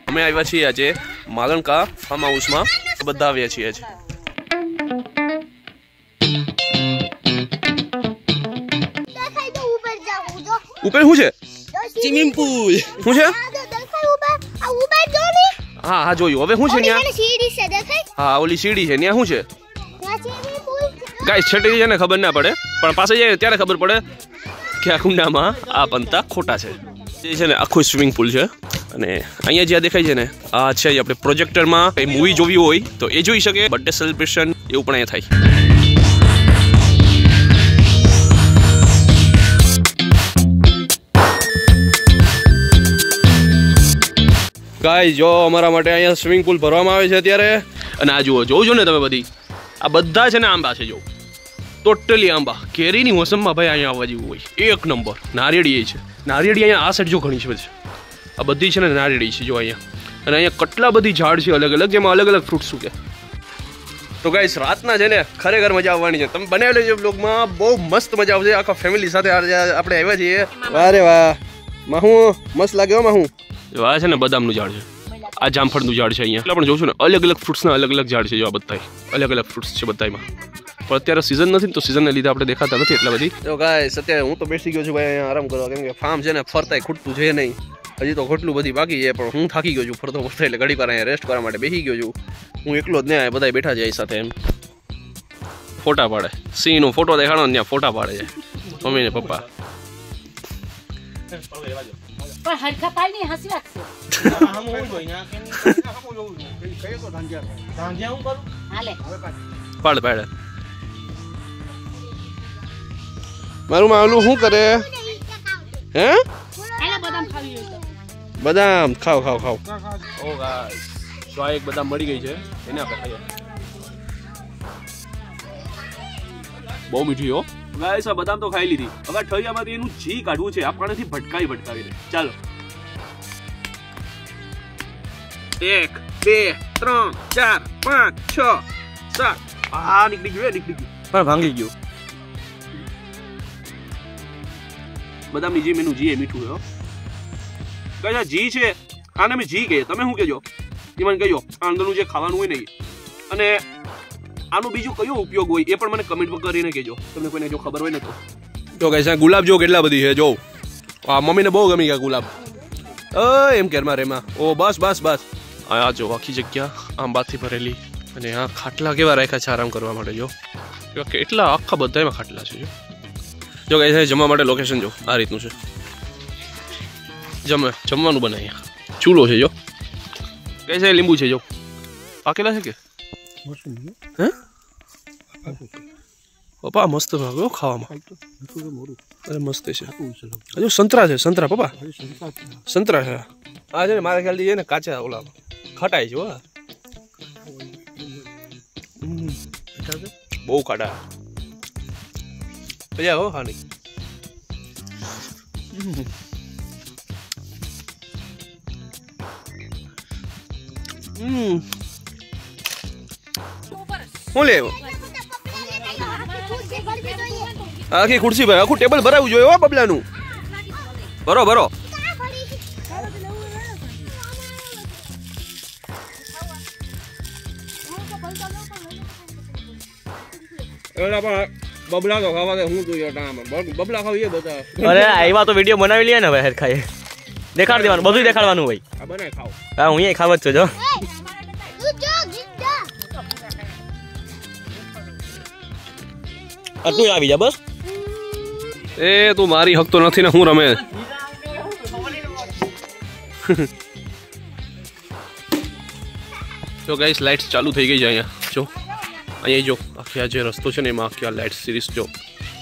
અમે આવ્યા છીએ આજે માલણકા ફાર્મ હાઉસમાં બધા આવ્યા છીએ આજે ઉપર શું છે સ્વિમિંગ પૂલ શું છે હા હા જોયું હવે શું છે ત્યાં હા ઓલી સીડી છે ત્યાં શું છે ગાઈસ છેટી છે ને ખબર ના પડે પણ પાસે જાય ત્યારે ખબર પડે કે આ કુંડામાં આ પંતા ખોટા છે જે છે ને આખું સ્વિમિંગ પૂલ છે અને અહીંયા જ્યાં દેખાય છે ને આ છે આપણે પ્રોજેક્ટરમાં કઈ મૂવી જોવી હોય તો એ જોઈ શકે બર્થડે સેલિબ્રેશન એવું પણ અહીંયા થાય ગાઈસ જો અમારા માટે અહીંયા સ્વિમિંગ પૂલ ભરવામાં આવે છે અત્યારે અને આ જુઓ જોજો ને તમે બધી આ બધા છે ને આંબા છે જો ટોટલી આંબા કેરીની મોસમમાં ભાઈ અહીંયા આવવા જેવું હોય એક નંબર નારિયેળી છે નારિયેળી અહીંયા આ સાઈડ જો ઘણી છે આ બધી છે ને નારિયેળી છે જો અહીંયા અને અહીંયા કેટલા બધી ઝાડ છે અલગ અલગ જેમાં અલગ અલગ ફ્રૂટ્સ ઉગે તો ગાઈસ રાતના છે ને ખરેખર મજા આવવાની છે તમે બનાવેલો છે બ્લોગમાં બહુ મસ્ત મજા આવશે આખા ફેમિલી સાથે આપણે આવ્યા છીએ વારે વાહ માહુ મસ્ત લાગ્યો માહુ આ છે ને બદામનું ઝાડ છે આ જામફળનું ઝાડ છે અહીંયા એટલે પણ જોઉં છું ને અલગ અલગ ફ્રૂટ્સના અલગ અલગ ઝાડ છે જો આ બધા અલગ અલગ ફ્રૂટ્સ છે બધામાં પણ અત્યારે સિઝન નથી તો સિઝનને લીધે આપણે દેખાતા નથી એટલા બધી તો ગાઈસ અત્યારે હું તો બેસી ગયો છું ભાઈ અહીંયા આરામ કરવા કેમ કે ફાર્મ છે ને ફરતાય ખૂટતું છે નહીં હજી તો કેટલું બધી બાકી છે પણ હું થાકી ગયો છું ફરતો ફરતો એટલે ઘડી વાર અહીંયા રેસ્ટ કરવા માટે બેસી ગયો છું હું એકલો જ નહીં બધા બેઠા છે સાથે એમ ફોટા પાડે સિંહનો ફોટો દેખાડો ને ત્યાં ફોટા પાડે છે મમ્મી ને પપ્પા પાડ પાડે મારું માલું શું કરે હે બદામ ખાવ ખાવ ખાવ ઓ ગાઈસ તો આ એક બદામ મળી ગઈ છે એને આપણે ખાઈએ બહુ મીઠી હો ગાઈસ આ બદામ તો ખાઈ લીધી હવે ઠળિયામાંથી એનું જી કાઢવું છે આ પાણીથી ભટકાવીને ચાલો 1 2 3 4 5 6 7 આ નીકળી ગયું પણ ભાંગી ગયું બદામની જી મેનું જી એ મીઠું હો કયા જી છે આને મેં જી કહીએ તમે શું કહેજો એ મને કહેજો આ અંદરનું જે ખાવાનું હોય ને અને આનો બીજો કયો ઉપયોગ હોય એ પણ મને કમેન્ટ કરીને કહેજો તમને કોઈને જો ખબર હોય ને તો જો ગાઈસ આ ગુલાબ જો કેટલા બધી છે જો આ મમ્મીને બહુ ગમી ગયા ગુલાબ એમ કેરમાં રેમાં ઓ બસ બસ બસ આ જો આખી જગ્યા આંબાથી ભરેલી અને આ ખાટલા કેવા રાખ્યા છે આરામ કરવા માટે જો કેટલા આખા બધામાં ખાટલા છે જો ગાઈસ જમવા માટે લોકેશન જો આ રીતનું છે જમવાનું બનાવીએ ચૂલો છે જો કઈ છે લીંબુ છે જો પાકેલા છે કે હે પપ્પા મસ્ત ભાગ્યો ખાવામાં અરે મસ્ત છે હજુ સંતરા છે સંતરા પપ્પા સંતરા છે આ છે ને મારા ખ્યાલથી છે ને કાચા ઓલા ખટાય છે બહુ ખાટા મજા હો હા નહીં શું લેવો આખી ખુરશી ભાઈ આખું ટેબલ ભરાવું જોઈએ હો બબલાનું ભરો ભરો બબલા તો ખાવા હું બબલા ખાવ એ બધા અરે આવ્યા તો વિડીયો બનાવી લે ને ભાઈ હરખાએ દેખાડ દેવાનું બધું દેખાડવાનું ભાઈ આ બનાય ખાવ હા હું અહીં ખાવ જ છું જો આટલું આવી જા બસ એ તું મારી હક તો નથી ને હું રમે તો ગાઈસ લાઇટ્સ ચાલુ થઈ ગઈ છે અહીંયા જો અહીંયા જો આખી આ જે રસ્તો છે ને એમાં આખી આ લાઇટ સિરીઝ જો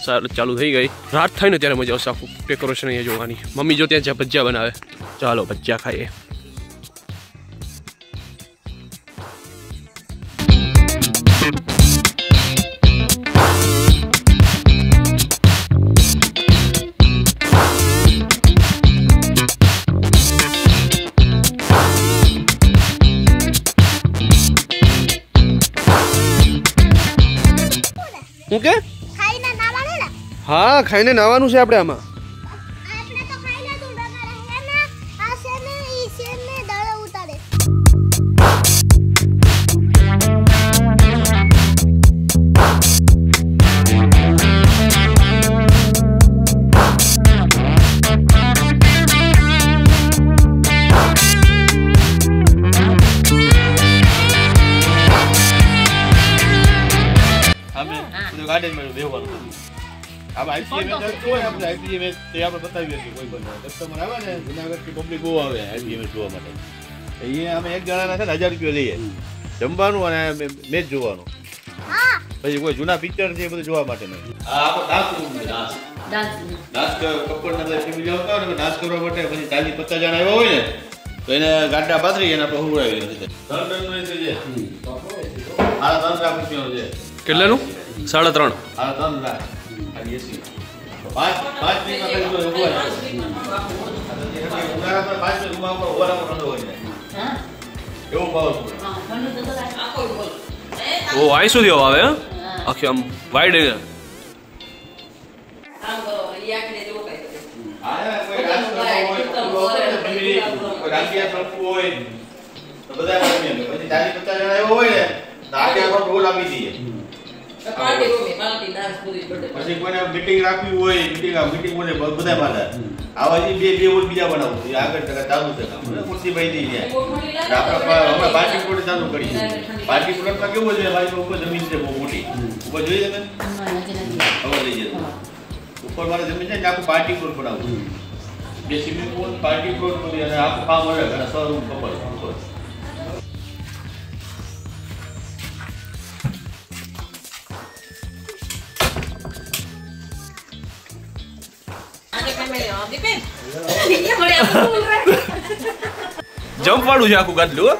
ચાલુ થઈ ગઈ રાત થાય ને ત્યારે મજા આવશે આખું ડેકોરેશન અહીંયા જોવાની મમ્મી જો ત્યાં ભજીયા બનાવે ચાલો ભજીયા ખાઈએ હું કે ખાઈને નાવાનું ને હા ખાઈને નાવાનું છે આપણે આમાં આપણે તો ખાઈ લેતું બગાડે હે ને આ છે ને ઈ છે ને દળો ઉતારે આપ આઈપીએમ ચાલતું હોય આપણે આઈપીએમ તે આપણે બતાવીએ છીએ કોઈ પણ કસ્ટમર આવે ને જુનાગઢથી પબ્લિક બહુ આવે આઈપીએમ જોવા માટે અહીંયા અમે એક જણાના છે ને 1000 રૂપિયા લઈએ જમવાનું અને મેચ જોવાનું પછી કોઈ જૂના પિક્ચર છે એ બધું જોવા માટે નહીં આ આપણો ડાન્સ કપડના બધા ફેમિલી આવતા હોય ને ડાન્સ કરવા માટે પછી 40-50 જણા આવ્યા હોય ને તો એને ગાડા પાથરી એને આપણે હુવડાવી દીધું 3 ટનનું છે આ 3 લાખ રૂપિયાનું છે કેટલાનું 3.5 આ 3 લાખ ખાલી એસી 5 મિનિટમાં કરી દો ઉભો રહે ઉનાળા પર 5 મિનિટ ઉભા ઉપર ઓરામાં ઠંડો હોય હા એવું ભાવ ઓ આઈ સુધી આવે હે આખી આમ વાઈડ હે આયા કોઈ રાજકારણ હોય ફેમિલી કોઈ રાજકીય સંસ્થા હોય તો બધા આવી પછી 40-50 જણા આવ્યો હોય ને તો આખે આખો રોલ આપી દઈએ પછી કોઈને મીટિંગ રાખવી હોય મીટિંગ બોલે બધા માટે આવાજી બે ઓલ બીજા બનાવું છે આગળ ચાલુ છે કામ ખુરશી ભાઈ દઈ જાય આપણે હમણાં પાર્ટી પ્લોટ ચાલુ કરી પાર્ટી પ્લોટમાં કેવું છે ભાઈ ઉપર જમીન છે બહુ મોટી ઉપર જોઈ તમે ખબર લઈ જશે ઉપર મારે જમીન છે ને આખું પાર્ટી પ્લોટ બનાવું બે સ્વિમિંગ પૂલ પાર્ટી પ્લોટ કરી અને આખું ફાર્મ મળે અને 100 રૂમ કપલ ઉપર જમ્પ વાળું છે આખું ગાદલું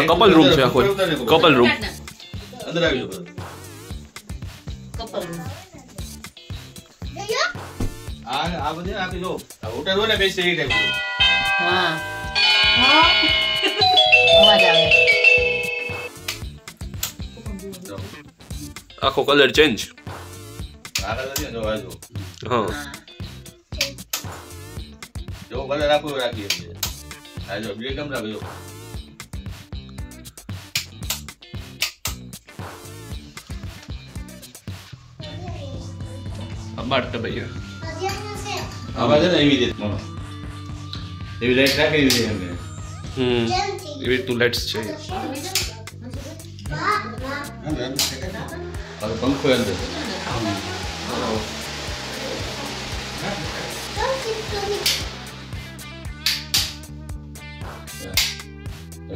કપલ રૂમ છે આખો કપલ રૂમ અંદર આવી જાવ આ બધે આપી જો હોટેલ હોય ને બેસી એ ટાઈપ હા અવાજ આવે આખો કલર ચેન્જ આગળ નથી જો આ જો હા જો કલર રાખો રાખીએ છીએ આ જો બે કમ રાખજો અબાટ તો ભાઈ આવા છે ને એવી રીતે મનો એવી લાઈટ રાખી દીધી એમને એવી તું લાઇટ્સ છે હવે પંખો અંદર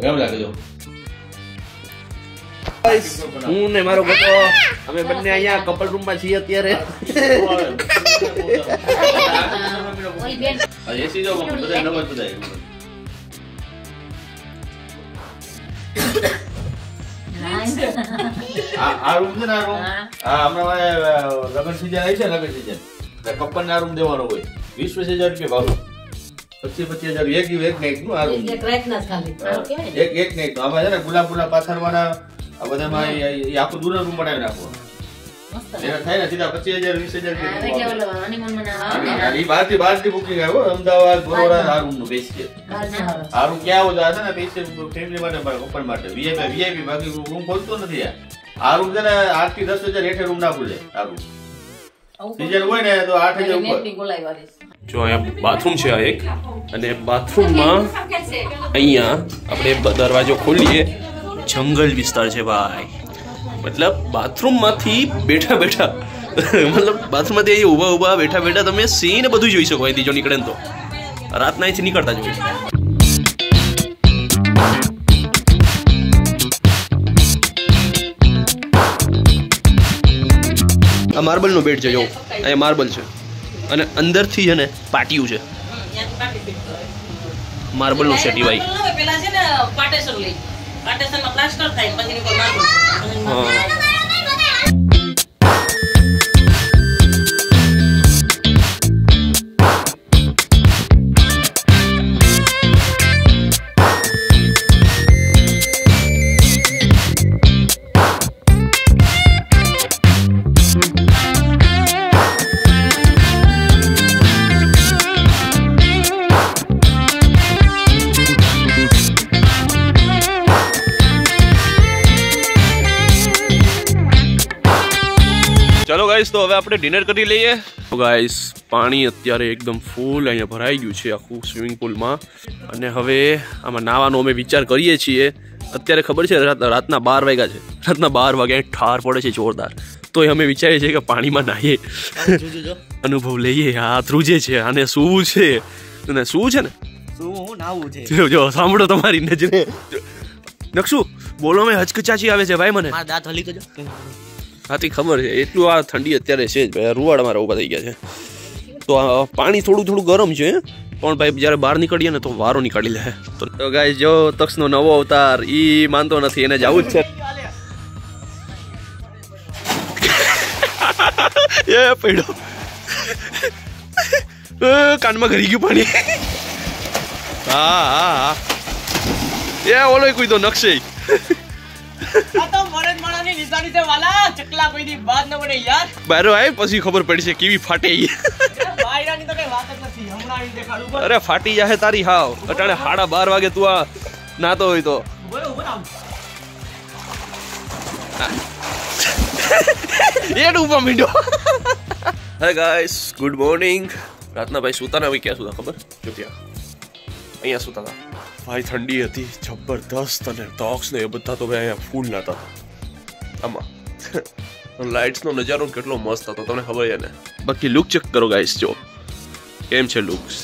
કેમ લાગે જો હું ને મારો બેટો અમે બંને અહીંયા કપલ રૂમ માં છીએ અત્યારે એસી જો બધા નવા બધા આ રૂમ છે ને આ રૂમ હમણાં લગ્ન સીઝન આવી છે લગ્ન સીઝન કપલ ના રૂમ દેવાનો હોય 20-25 હજાર રૂપિયા ભાવ 25-25 હજાર એક નાઈટ નું આ રૂમ એક નાઈટ નું આમાં છે ને ગુલાબ પાથરવાના આ બધામાં આખું દૂર રૂમ બનાવી નાખો એના થાય ને સીધા 25,000-20,000 બહારથી બુકિંગ આવ્યો અમદાવાદ બરોડા આ રૂમ નું બેસ છે આ રૂમ ક્યાં આવો છે ને પૈસે ફેમિલી માટે ઓપન માટે વીઆઈપી બાકી રૂમ ખોલતો નથી આ રૂમ છે ને 8 થી 10,000 હેઠે રૂમ ના ખુલે આ રૂમ સીઝન હોય ને તો 8,000 ઉપર જો અહીંયા બાથરૂમ છે આ એક અને બાથરૂમમાં અહીંયા આપણે દરવાજો ખોલીએ જંગલ વિસ્તાર છે ભાઈ મતલબ બાથરૂમમાંથી બેઠા મતલબ બાથરૂમમાંથી અહીંયા ઊભા બેઠા તમે સીન બધું જોઈ શકો અહીંથી જો નીકળે ને તો રાતના અહીંથી નીકળતા જ હોય આ માર્બલનો બેડ છે જો અહીંયા માર્બલ છે અને અંદરથી છે ને પાટિયું છે માર્બલનું સેટી ભાઈ પેલા છે ને પાટેશન લઈ પાટેશનમાં પ્લાસ્ટર થાય પછી કોઈ માર્બલ ગાઈસ તો હવે આપણે ડિનર કરી લઈએ. તો ગાઈસ પાણી અત્યારે એકદમ ફૂલ અહીંયા ભરાઈ ગયું છે આખું સ્વિમિંગ પુલમાં. અને હવે આમાં નાવાનો અમે વિચાર કરીએ છીએ. અત્યારે ખબર છે રાતના 12 વાગ્યા છે. રાતના 12 વાગ્યા ઠાર પડે છે જોરદાર. તો અમે વિચારીએ છીએ કે પાણીમાં નાહીએ, અનુભવ લઈએ. આ ધ્રુજે છે, આને શું છે ને શું છે ને જો સાંભળો તમારી નજરે. નકશું બોલો મેં હચકચાચી આવે છે ભાઈ મને. હાથી ખબર છે એટલું આ ઠંડી અત્યારે છે જ ભાઈ. રૂવાડા મારા ઉભા થઈ ગયા છે. તો પાણી થોડું ગરમ છે પણ ભાઈ જ્યારે બહાર નીકળીએ ને તો વારો નીકાળી લે. તો ગાઈસ જો તક્ષનો નવો અવતાર ઈ માનતો નથી, એને જવું જ છે. એ પડ્યો કાનમાં ઘરી ગયું પાણી. હા એ ઓલો કોઈ તો નકશે બારો આય પછી ખબર પડશે કેવી ફાટે. અરે ફાટી જાહે તારી હાવ. અટાણે 12:30 વાગે તું આ નાતો હોય તો એ ડૂબા મીંડો. હે ગાઈસ ગુડ મોર્નિંગ. રાતના ભાઈ સુતા ને ક્યાં સુતા ખબર? જો ત્યાં અહીંયા સુતા હતા ભાઈ. ઠંડી હતી જબરદસ્ત અને ટોક્સ ને એ બધા તો ભાઈ અહીંયા ફૂલ નાતા આમાં. લાઇટ્સનો નજારો કેટલો મસ્ત હતો તમને ખબર છે ને. બાકી લુક ચેક કરો ગાઈસ, જો કેમ છે લુક્સ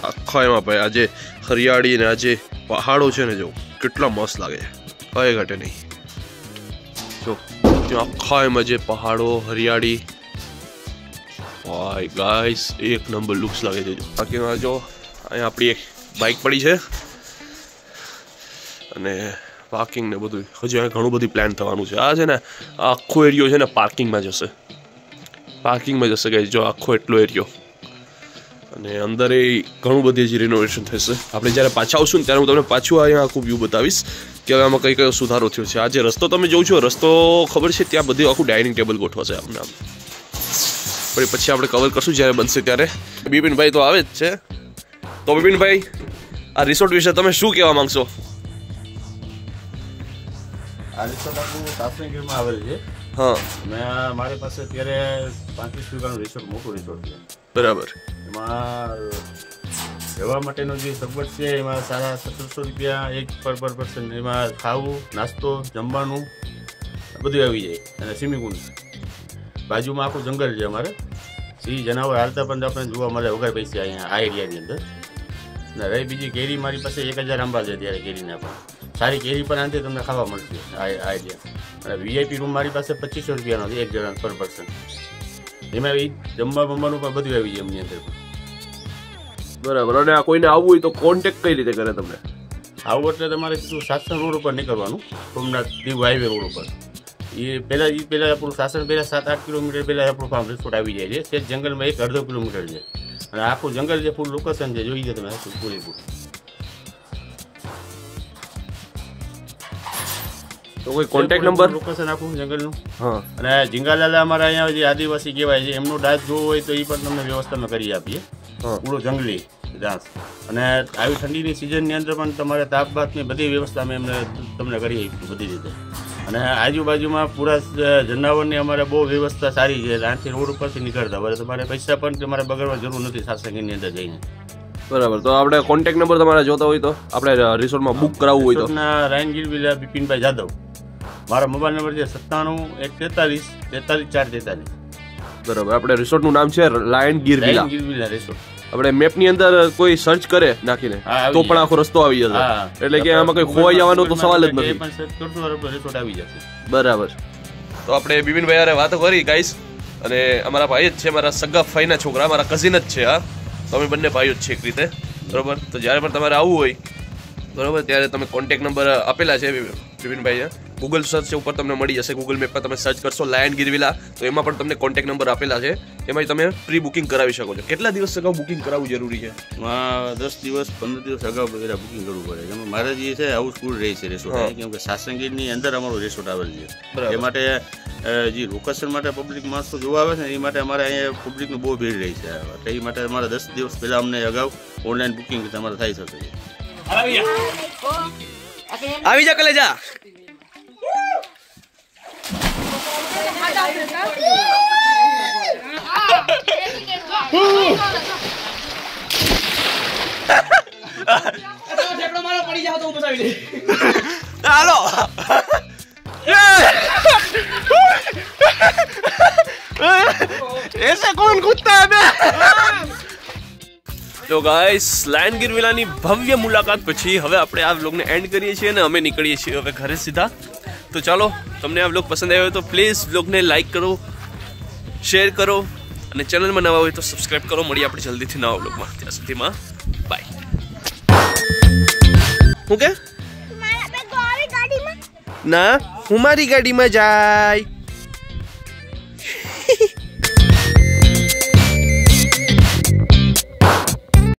આખા એમાં ભાઈ. આજે હરિયાળી ને આજે પહાડો છે ને જો કેટલા મસ્ત લાગે છે, કઈ ઘટે નહીં. જો આખા એમાં જે પહાડો હરિયાળી ભાઈ ગાઈસ એક નંબર લુક્સ લાગે છે. બાકી જો અહીંયા આપણી એક બાઇક પડી છે અને પાર્કિંગ ને બધું હજુ અહીંયા ઘણું બધું પ્લાન થવાનું છે. આ છે ને આખો એરિયો છે ને પાર્કિંગમાં જશે ગાઈસ. જો આખો એટલો એરિયો અને અંદર એ ઘણું બધી હજી રિનોવેશન થશે. આપણે જ્યારે પાછા આવશું ને ત્યારે હું તમને પાછું અહીંયા આખું વ્યૂ બતાવીશ કે હવે આમાં કયો સુધારો થયો છે. આ જે રસ્તો તમે જોઉં છો રસ્તો ખબર છે ત્યાં બધું આખું ડાઇનિંગ ટેબલ ગોઠવાશે આમને આમ. પછી આપણે કવર કરશું જ્યારે બનશે ત્યારે. બિપિનભાઈ તો આવે જ છે. તો બિપિનભાઈ આ રિસોર્ટ વિશે તમે શું કહેવા માંગશો? આ રિસોર્ટ આપણું સાસણગીરમાં આવેલ છે. હા મારી પાસે અત્યારે 35 વીઘાનું રિસોર્ટ, મોટું રિસોર્ટ છે. બરાબર. એમાં રહેવા માટેનો જે સગવડ છે એમાં સારા 1700 રૂપિયા એક પર પર્સન. એમાં ખાવું, નાસ્તો, જમવાનું બધું આવી જાય. અને સ્વિમિંગ પુલ બાજુમાં આખું જંગલ છે અમારે. સિંહ જનાવર હાલતા પણ આપણે જોવા મળે વગર પૈસે અહીંયા આ એરિયાની અંદર. અને રહી બીજી કેરી મારી પાસે 1000 આંબા છે ત્યારે કેરીના પણ સારી કેરી પણ આંતે તમને ખાવા મળશે આ એરિયા. અને VIP રૂમ મારી પાસે 2500 રૂપિયાનો છે એક જણા પર પર્સન. એમાં જમવા બમવાનું પણ બધું આવી જાય એમની અંદર. બરાબર. અને આ કોઈને આવવું હોય તો કોન્ટેક્ટ કઈ રીતે કરે તમને? આવું એટલે તમારે શું સાસણ રોડ ઉપર નીકળવાનું, સોમનાથ દીવ હાઈવે રોડ ઉપર. એ પહેલાં આપણું સાસણ પહેલાં 7-8 કિલોમીટર પહેલાં આપણું ફાર્મ રિસોર્ટ આવી જાય છે. તે જંગલમાં 1-1.5 કિલોમીટર છે અને આખું જંગલ જે ફૂલ લોકેશન છે જોઈ જાય તમે આખું પૂરેપૂર. તો કોઈ કોન્ટેક્ટ નંબર? લોકેશન આખું જંગલનું. હા. અને ઝીંગાલાલા અમારા અહીંયા જે આદિવાસી કહેવાય છે એમનો ડાન્સ જોવો હોય તો એ પણ તમને વ્યવસ્થા અમે કરી આપીએ. પૂરો જંગલી ડાન્સ. અને આવી ઠંડીની સિઝનની અંદર પણ તમારે તાપ બાતની બધી વ્યવસ્થા અમે તમને કરી આપીશું બધી રીતે. અને આજુબાજુમાં પૂરા જનાવરની અમારે બહુ વ્યવસ્થા સારી છે. ત્યાંથી રોડ ઉપરથી નીકળતા હવે તમારે પૈસા પણ તમારે બગાડવા જરૂર નથી સાસણગીરની અંદર જઈને. બરાબર. તો આપણે કોન્ટેક્ટ નંબર તમારા જોતા હોય તો આપણે રિસોર્ટમાં બુક કરાવવું હોય તો? રાયનગીર વિલા બિપિનભાઈ જાદવ. મારા મોબાઈલ નંબર છે 97-143-443. બરાબર. આપણે રિસોર્ટનું નામ છે લાયનગીર વિલા રિસોર્ટ. આપણે મેપની અંદર કોઈ સર્ચ કરે નાખીને તો પણ આખો રસ્તો આવી જશે. એટલે કે આમાં કોઈ ખોવાઈ જવાનો તો સવાલ જ નથી. રિસોર્ટ આવી જશે. બરાબર. તો આપણે બિપિનભાઈ યાર વાતો કરી ગાઈસ. અને અમારા ભાઈ જ છે, મારા સગા ફાઈના છોકરા, મારા કઝિન જ છે. હા, તો અમે બંને ભાઈઓ જ છે એક રીતે. બરાબર. તો જ્યારે પણ તમારે આવવું હોય બરાબર ત્યારે તમે કોન્ટેક્ટ નંબર આપેલા છે બિપિનભાઈએ. ગૂગલ સર્ચ ઉપર તમને મળી જશે. ગૂગલ મેપ પર તમે સર્ચ કરશો લાયનગીર વિલા તો એમાં પણ તમને કોન્ટેક્ટ નંબર આપેલા છે. એમાં તમે પ્રી બુકિંગ કરાવી શકો છો. કેટલા દિવસ અગાઉ બુકિંગ કરાવવું જરૂરી છે? 10 દિવસ 15 દિવસ અગાઉ પહેલાં બુકિંગ કરવું પડે. એમાં મારે જે છે હાઉસફુલ રહે છે રિસોર્ટ, કેમ કે સાસણગીરની અંદર અમારું રિસોર્ટ આવેલ છે. એ માટે જે લોકેશન માટે પબ્લિક માણસો જોવા આવે છે ને એ માટે અમારે અહીંયા પબ્લિકનું બહુ ભીડ રહી છે. એટલે એ માટે અમારે 10 દિવસ પહેલાં અમને અગાઉ ઓનલાઈન બુકિંગ તમારે થઈ શકે છે. આવી જા કલેજા. હાલો ऐसे कौन कूदता है बे? તો ગાઈસ લાયનગીર વિલાની ભવ્ય મુલાકાત પછી હવે આપણે આ વ્લોગને એન્ડ કરીએ છીએ અને અમે નીકળીએ છીએ હવે ઘરે સીધા. તો ચાલો, તમને આ વ્લોગ પસંદ આવ્યો તો પ્લીઝ વ્લોગને લાઈક કરો, શેર કરો અને ચેનલમાં નવા હોય તો સબસ્ક્રાઇબ કરો. મળીએ આપણે જલ્દીથી નવા વ્લોગમાં. ત્યાં સુધીમાં બાય. હું કે ના, હું મારી ગાડીમાં જાય.